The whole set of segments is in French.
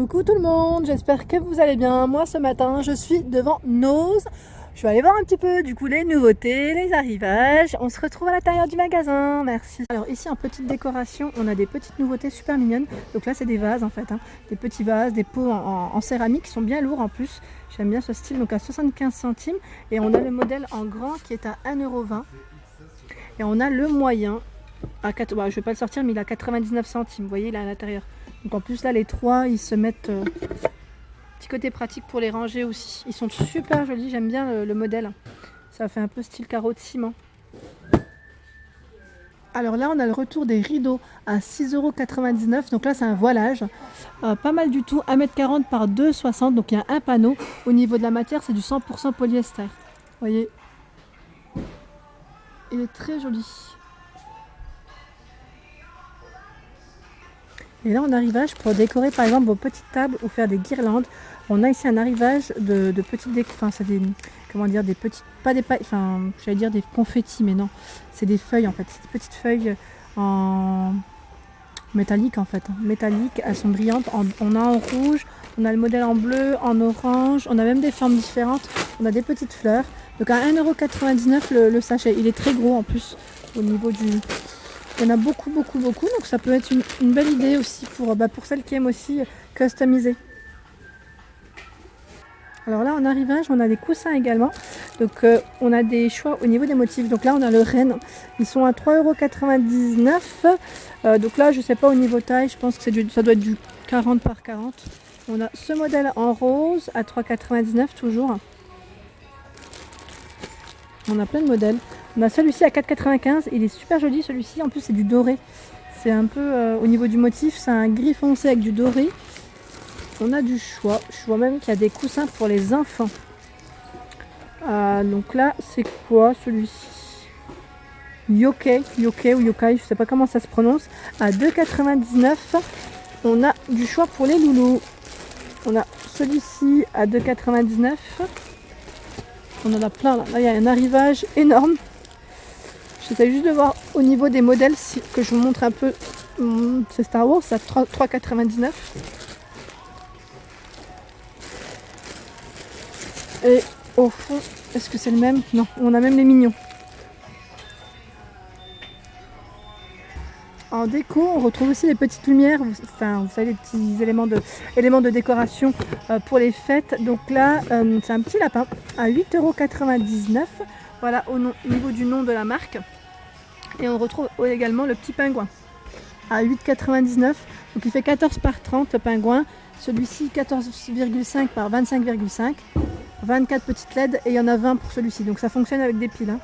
Coucou tout le monde, j'espère que vous allez bien. Moi ce matin je suis devant Nose. Je vais aller voir un petit peu du coup les nouveautés, les arrivages. On se retrouve à l'intérieur du magasin, merci. Alors ici en petite décoration, on a des petites nouveautés super mignonnes. Donc là c'est des vases en fait, des petits vases, des pots en céramique qui sont bien lourds en plus. J'aime bien ce style, donc à 75 centimes. Et on a le modèle en grand qui est à 1,20 €. Et on a le moyen, à 4, je ne vais pas le sortir mais il a 99 centimes, vous voyez là à l'intérieur. Donc en plus là les trois ils se mettent petit côté pratique pour les ranger aussi. Ils sont super jolis, j'aime bien le modèle. Ça fait un peu style carreau de ciment. Alors là on a le retour des rideaux à 6,99 €. Donc là c'est un voilage. Pas mal du tout, 1,40 m par 2,60 m. Donc il y a un panneau. Au niveau de la matière c'est du 100% polyester. Vous voyez, il est très joli. Et là, en arrivage, pour décorer par exemple vos petites tables ou faire des guirlandes, on a ici un arrivage de petites décos. Enfin, c'est des, comment dire, des petites, pas des pailles, enfin, j'allais dire des confettis, mais non, c'est des feuilles en fait. C'est des petites feuilles en métallique en fait. Métallique, elles sont brillantes. On a en rouge, on a le modèle en bleu, en orange, on a même des formes différentes. On a des petites fleurs. Donc à 1,99 € le sachet. Il est très gros en plus au niveau du. Il y en a beaucoup, donc ça peut être une belle idée aussi pour celles qui aiment aussi customiser. Alors là en arrivage on a des coussins également, donc on a des choix au niveau des motifs. Donc là on a le renne, ils sont à 3,99 €. Donc là je sais pas au niveau taille, je pense que ça doit être du 40 par 40. On a ce modèle en rose à 3,99 € toujours. On a plein de modèles. On a celui-ci à 4,95 €. Il est super joli celui-ci. En plus c'est du doré. C'est un peu au niveau du motif, c'est un gris foncé avec du doré. On a du choix. Je vois même qu'il y a des coussins pour les enfants. Donc là c'est quoi celui-ci? Yokai ou Yokai, je sais pas comment ça se prononce. À 2,99 €. On a du choix pour les loulous. On a celui-ci à 2,99 €. On en a plein là. Là il y a un arrivage énorme. J'essaie juste de voir au niveau des modèles que je vous montre un peu. C'est Star Wars, c'est à 3,99 €. Et au fond, est-ce que c'est le même? Non, on a même les mignons. En déco, on retrouve aussi les petites lumières, enfin vous savez, les petits éléments de décoration pour les fêtes. Donc là, c'est un petit lapin à 8,99 €. Voilà au niveau du nom de la marque. Et on retrouve également le petit pingouin à 8,99 €. Donc il fait 14 par 30 le pingouin. Celui-ci 14,5 par 25,5. 24 petites LED et il y en a 20 pour celui-ci. Donc ça fonctionne avec des piles.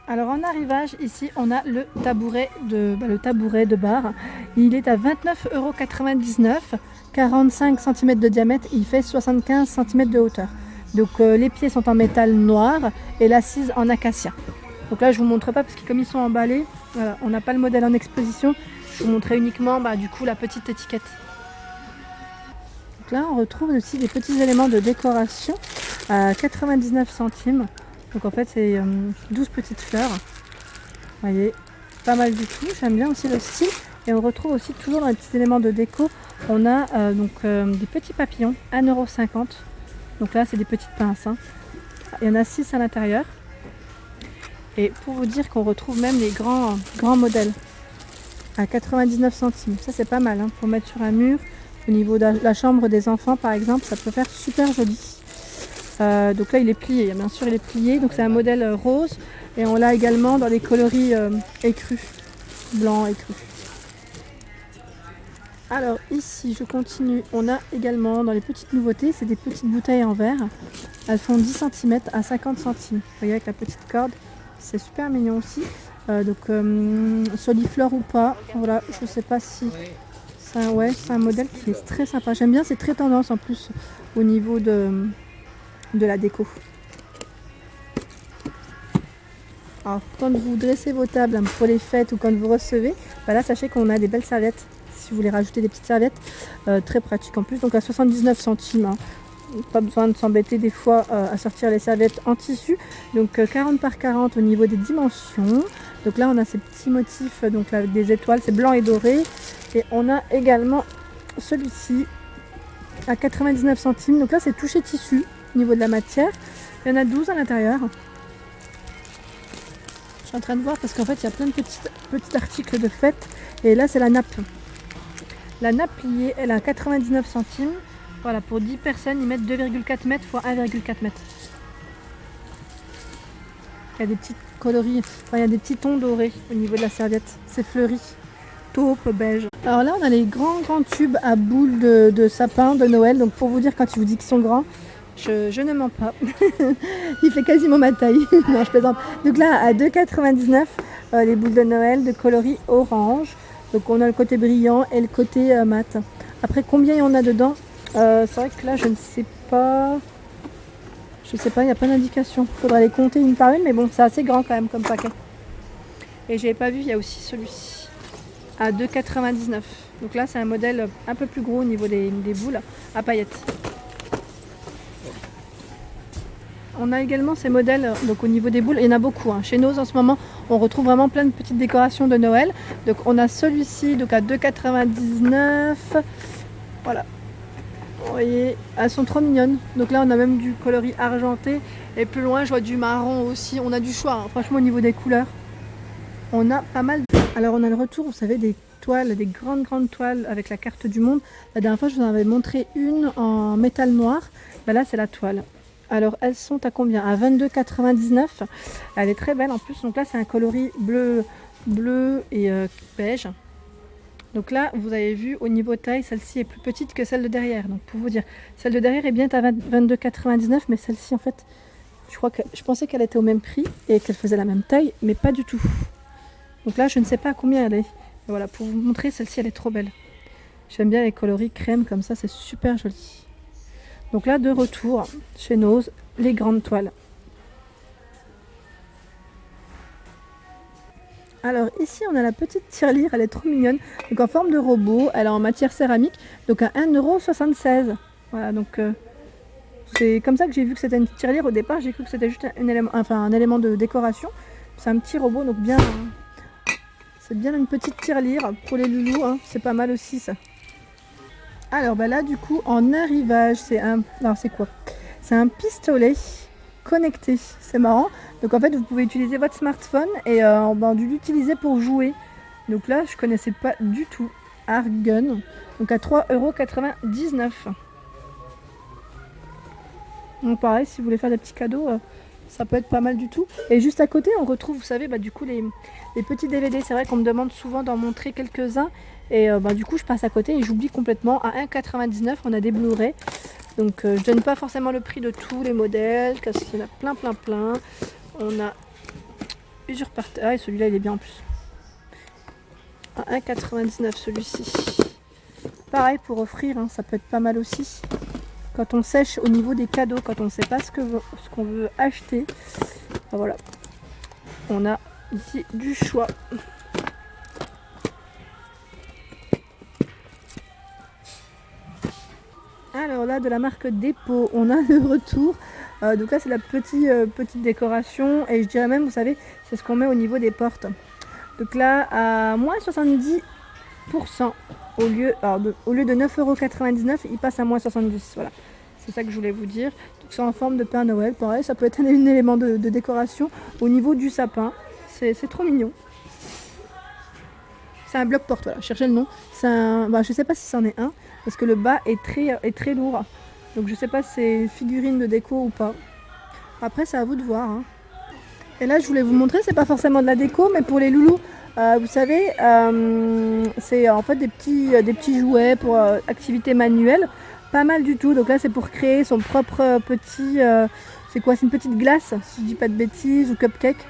Alors en arrivage, ici on a le tabouret de bar. Il est à 29,99 €, 45 cm de diamètre, il fait 75 cm de hauteur. Donc les pieds sont en métal noir et l'assise en acacia. Donc là je vous montre pas parce que comme ils sont emballés, voilà, on n'a pas le modèle en exposition. Je vous montrerai uniquement du coup la petite étiquette. Donc là on retrouve aussi des petits éléments de décoration à 99 centimes. Donc en fait c'est 12 petites fleurs. Vous voyez, pas mal du tout. J'aime bien aussi le style. Et on retrouve aussi toujours dans les petits éléments de déco, on a des petits papillons, 1,50 €. Donc là c'est des petites pinces. Il y en a 6 à l'intérieur. Et pour vous dire qu'on retrouve même les grands modèles à 99 centimes. Ça c'est pas mal pour mettre sur un mur. Au niveau de la chambre des enfants par exemple, ça peut faire super joli. Donc là il est plié, bien sûr il est plié, donc c'est un modèle rose et on l'a également dans les coloris écrus, blanc écru. Alors ici je continue, on a également dans les petites nouveautés, c'est des petites bouteilles en verre, elles font 10 cm à 50 centimes, vous voyez avec la petite corde, c'est super mignon aussi. Soliflore ou pas, voilà, je sais pas si c'est un modèle qui est très sympa, j'aime bien, c'est très tendance en plus au niveau de la déco. Alors quand vous dressez vos tables pour les fêtes ou quand vous recevez, là sachez qu'on a des belles serviettes si vous voulez rajouter des petites serviettes, très pratiques en plus, donc à 79 centimes. Pas besoin de s'embêter des fois à sortir les serviettes en tissu. Donc 40 par 40 au niveau des dimensions. Donc là on a ces petits motifs donc là, avec des étoiles, c'est blanc et doré. Et on a également celui-ci à 99 centimes. Donc là, c'est touché tissu au niveau de la matière. Il y en a 12 à l'intérieur. Je suis en train de voir parce qu'en fait, il y a plein de petits articles de fête. Et là, c'est la nappe. La nappe pliée, elle est à 99 centimes. Voilà, pour 10 personnes, ils mettent 2,4 mètres x 1,4 mètres. Il y a des petites coloris, enfin, il y a des petits tons dorés au niveau de la serviette. C'est fleuri, taupe, beige. Alors là, on a les grands tubes à boules de sapin de Noël. Donc pour vous dire, quand je vous dis qu'ils sont grands, je ne mens pas. Il fait quasiment ma taille. Non, je plaisante. Donc là, à 2,99 les boules de Noël de coloris orange. Donc on a le côté brillant et le côté mat. Après, combien il y en a dedans, c'est vrai que là, je ne sais pas. Je sais pas, il n'y a pas d'indication. Il faudra les compter une par une, mais bon, c'est assez grand quand même comme paquet. Et j'avais pas vu, il y a aussi celui-ci à 2,99. Donc là, c'est un modèle un peu plus gros au niveau des boules à paillettes. On a également ces modèles, donc au niveau des boules, il y en a beaucoup. Chez Nose en ce moment, on retrouve vraiment plein de petites décorations de Noël. Donc on a celui-ci donc à 2,99. Voilà. Vous voyez, elles sont trop mignonnes. Donc là, on a même du coloris argenté. Et plus loin, je vois du marron aussi. On a du choix, franchement, au niveau des couleurs. On a pas mal. Alors, on a le retour, vous savez, des toiles, des grandes toiles avec la carte du monde. La dernière fois, je vous en avais montré une en métal noir. Ben là, c'est la toile. Alors, elles sont à combien? À 22,99. Elle est très belle en plus. Donc là, c'est un coloris bleu et beige. Donc là, vous avez vu, au niveau taille, celle-ci est plus petite que celle de derrière. Donc pour vous dire, celle de derrière est bien à 22,99, mais celle-ci, en fait, je pensais qu'elle était au même prix et qu'elle faisait la même taille, mais pas du tout. Donc là, je ne sais pas à combien elle est. Et voilà, pour vous montrer, celle-ci, elle est trop belle. J'aime bien les coloris crème comme ça, c'est super joli. Donc là, de retour chez Nose, les grandes toiles. Alors ici on a la petite tirelire, elle est trop mignonne, donc en forme de robot, elle est en matière céramique, donc à 1,76 €. Voilà, donc c'est comme ça que j'ai vu que c'était une tirelire. Au départ j'ai cru que c'était juste un élément de décoration. C'est un petit robot, donc bien, c'est bien une petite tirelire pour les loulous, c'est pas mal aussi ça. Alors bah là du coup en arrivage, alors c'est quoi? C'est un pistolet connecté, c'est marrant. Donc en fait vous pouvez utiliser votre smartphone et l'utiliser pour jouer. Donc là je connaissais pas du tout. Argun, donc à 3,99 €. Donc pareil, si vous voulez faire des petits cadeaux, ça peut être pas mal du tout. Et juste à côté on retrouve, vous savez, du coup les petits DVD. C'est vrai qu'on me demande souvent d'en montrer quelques-uns. Et du coup je passe à côté et j'oublie complètement. À 1,99 € on a des Blu-ray. Donc je donne pas forcément le prix de tous les modèles, parce qu'il y en a plein. On a plusieurs parties. Ah, et celui-là il est bien en plus. À 1,99 € celui-ci. Pareil pour offrir, ça peut être pas mal aussi. Quand on sèche au niveau des cadeaux, quand on ne sait pas ce qu'on veut acheter. Voilà. On a ici du choix. Alors là, de la marque Dépôt, on a le retour. Donc là, c'est la petite décoration. Et je dirais même, vous savez, c'est ce qu'on met au niveau des portes. Donc là, à moins 70%. Au lieu de 9,99 €, il passe à moins 70. Voilà. C'est ça que je voulais vous dire. Donc c'est en forme de Père Noël. Pareil, ça peut être un élément de décoration au niveau du sapin. C'est trop mignon. C'est un bloc-porte, voilà, cherchez le nom. Je ne sais pas si c'en est un, parce que le bas est très lourd. Donc je ne sais pas si c'est figurine de déco ou pas. Après, c'est à vous de voir. Et là, je voulais vous montrer, c'est pas forcément de la déco, mais pour les loulous, vous savez, c'est en fait des petits jouets pour activité manuelle. Pas mal du tout. Donc là, c'est pour créer son propre petit... c'est quoi? C'est une petite glace, si je dis pas de bêtises, ou cupcake.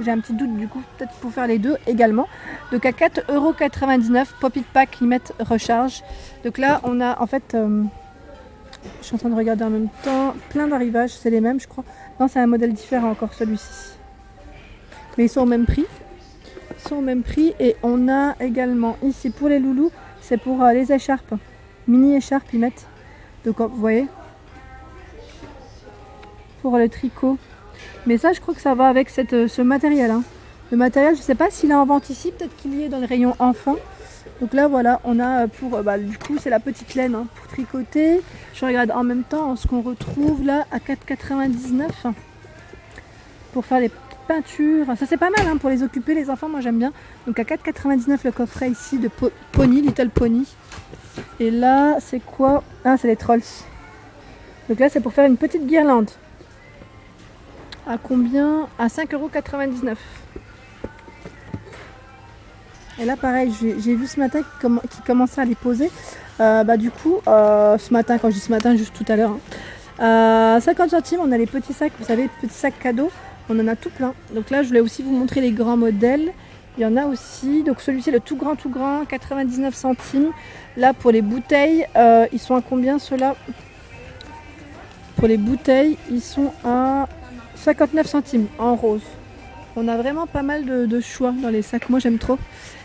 J'ai un petit doute du coup, peut-être pour faire les deux également. Donc à 4,99 €, Pop It Pack, limite recharge. Donc là, on a en fait, je suis en train de regarder en même temps, plein d'arrivages, c'est les mêmes je crois. Non, c'est un modèle différent encore celui-ci. Mais ils sont au même prix. Et on a également ici pour les loulous, c'est pour les écharpes. Mini écharpes, ils mettent. Donc vous voyez, pour le tricot. Mais ça, je crois que ça va avec ce matériel. Le matériel, je ne sais pas s'il est en vente ici. Peut-être qu'il y est dans le rayon enfant. Donc là voilà, on a pour, du coup c'est la petite laine hein, pour tricoter. Je regarde en même temps ce qu'on retrouve là à 4,99 pour faire les peintures. Ça c'est pas mal hein, pour les occuper les enfants, moi j'aime bien. Donc à 4,99 le coffret ici de Pony, Little Pony. Et là c'est quoi? Ah c'est les trolls. Donc là c'est pour faire une petite guirlande. À combien? À 5,99 €. Et là pareil, j'ai vu ce matin qui commençait à les poser. Du coup, ce matin, quand je dis ce matin, juste tout à l'heure, hein, 50 centimes, on a les petits sacs, vous savez, petits sacs cadeaux. On en a tout plein. Donc là, je voulais aussi vous montrer les grands modèles. Il y en a aussi. Donc celui-ci, le tout grand, 99 centimes. Là, pour les bouteilles, ils sont à combien ceux-là? Pour les bouteilles, ils sont à 59 centimes en rose. On a vraiment pas mal de choix dans les sacs. Moi, j'aime trop.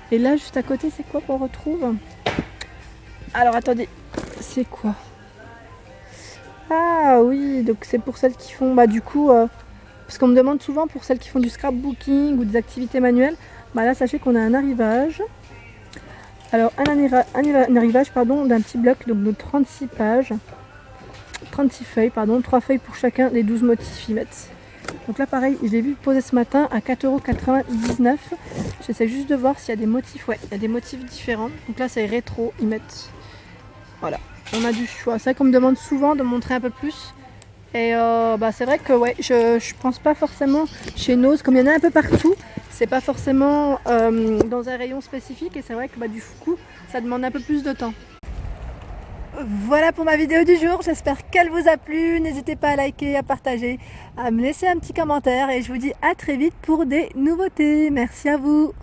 Et là, juste à côté, c'est quoi qu'on retrouve? Alors, attendez. C'est quoi? Ah oui, donc c'est pour celles qui font, du coup, parce qu'on me demande souvent pour celles qui font du scrapbooking ou des activités manuelles. Là, sachez qu'on a un arrivage. Alors, un arrivage, pardon, d'un petit bloc, donc de 36 pages. 36 feuilles, pardon, 3 feuilles pour chacun des 12 motifs, ils mettent. Donc là pareil, je l'ai vu poser ce matin à 4,99 €. J'essaie juste de voir s'il y a des motifs. Ouais, il y a des motifs différents. Donc là c'est rétro, ils mettent. Voilà, on a du choix. C'est vrai qu'on me demande souvent de montrer un peu plus. Et c'est vrai que ouais, je pense pas forcément chez Nose, comme il y en a un peu partout, c'est pas forcément dans un rayon spécifique. Et c'est vrai que du coup, ça demande un peu plus de temps. Voilà pour ma vidéo du jour, j'espère qu'elle vous a plu. N'hésitez pas à liker, à partager, à me laisser un petit commentaire et je vous dis à très vite pour des nouveautés. Merci à vous.